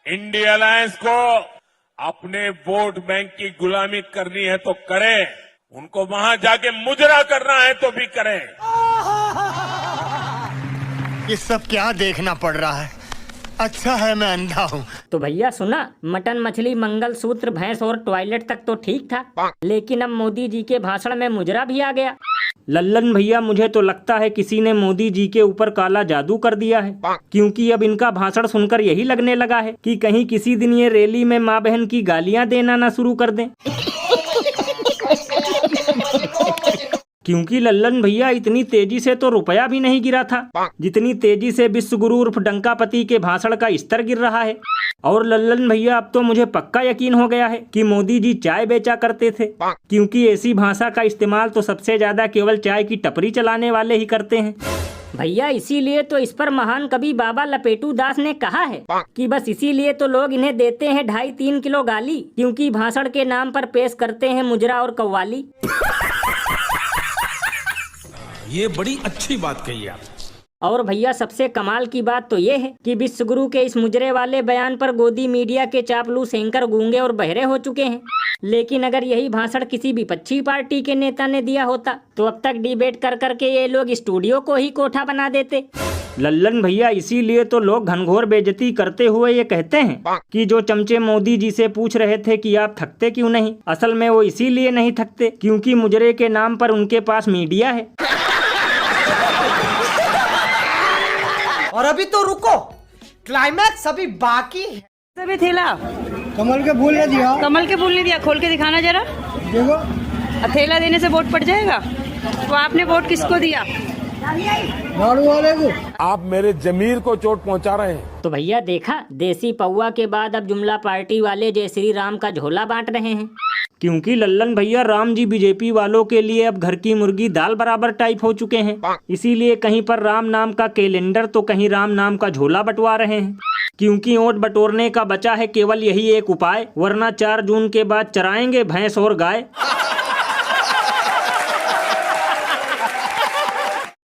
India alliance को अपने vote bank की गुलामी करनी है तो करे, उनको वहां जाके मुजरा करना है तो भी करें। ये सब क्या देखना पड़ रहा है? अच्छा है मैं अंधा हूँ। तो भैया सुना, मटन मछली मंगलसूत्र भैंस और टॉयलेट तक तो ठीक था, लेकिन अब मोदी जी के भाषण में मुजरा भी आ गया। लल्लन भैया, मुझे तो लगता है किसी ने मोदी जी के ऊपर काला जादू कर दिया है, क्योंकि अब इनका भाषण सुनकर यही लगने लगा है कि कहीं किसी दिन ये रैली में माँ बहन की गालियां देना ना शुरू कर दें। क्योंकि लल्लन भैया, इतनी तेजी से तो रुपया भी नहीं गिरा था जितनी तेजी से विश्व गुरु उर्फ डंकापति के भाषण का स्तर गिर रहा है। और लल्लन भैया, अब तो मुझे पक्का यकीन हो गया है कि मोदी जी चाय बेचा करते थे, क्योंकि ऐसी भाषा का इस्तेमाल तो सबसे ज्यादा केवल चाय की टपरी चलाने वाले ही करते हैं। भैया इसीलिए तो इस पर महान कवि बाबा लपेटू दास ने कहा है कि बस इसीलिए तो लोग इन्हें देते हैं 2.5-3 किलो गाली, क्योंकि भाषण के नाम पर पेश करते हैं मुजरा और कव्वाली। ये बड़ी अच्छी बात कही आप। और भैया सबसे कमाल की बात तो ये है कि विश्व गुरु के इस मुजरे वाले बयान पर गोदी मीडिया के चापलूस एंकर गूंगे और बहरे हो चुके हैं। लेकिन अगर यही भाषण किसी विपक्षी पार्टी के नेता ने दिया होता तो अब तक डिबेट कर करके ये लोग स्टूडियो को ही कोठा बना देते। लल्लन भैया, इसीलिए तो लोग घनघोर बेइज्जती करते हुए ये कहते हैं कि जो चमचे मोदी जी से पूछ रहे थे कि आप थकते क्यों नहीं, असल में वो इसीलिए नहीं थकते क्योंकि मुजरे के नाम पर उनके पास मीडिया है। और अभी तो रुको, क्लाइमैक्स अभी बाकी है। सभी थैला कमल के फूल ने दिया, कमल के फूल ने दिया, खोल के दिखाना जरा। देखो, थैला देने से वोट पड़ जाएगा। तो आपने वोट किसको दिया? झाड़ू वाले को। आप मेरे जमीर को चोट पहुंचा रहे हैं। तो भैया देखा, देसी पौवा के बाद अब जुमला पार्टी वाले जय श्री राम का झोला बांट रहे हैं। क्योंकि लल्लन भैया, राम जी बीजेपी वालों के लिए अब घर की मुर्गी दाल बराबर टाइप हो चुके हैं। इसीलिए कहीं पर राम नाम का कैलेंडर तो कहीं राम नाम का झोला बंटवा रहे हैं। क्योंकि वोट बटोरने का बचा है केवल यही एक उपाय, वरना 4 जून के बाद चराएंगे भैंस और गाय।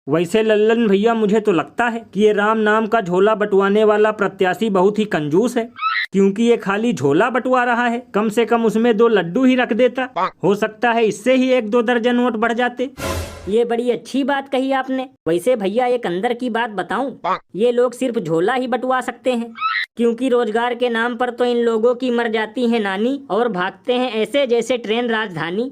वैसे लल्लन भैया, मुझे तो लगता है कि ये राम नाम का झोला बंटवाने वाला प्रत्याशी बहुत ही कंजूस है, क्योंकि ये खाली झोला बंटवा रहा है, कम से कम उसमें 2 लड्डू ही रख देता। हो सकता है इससे ही 1-2 दर्जन नोट बढ़ जाते। ये बड़ी अच्छी बात कही आपने। वैसे भैया एक अंदर की बात बताऊं, ये लोग सिर्फ झोला ही बंटवा सकते हैं, क्योंकि रोजगार के नाम पर तो इन लोगों की मर जाती है नानी और भागते हैं ऐसे जैसे ट्रेन राजधानी।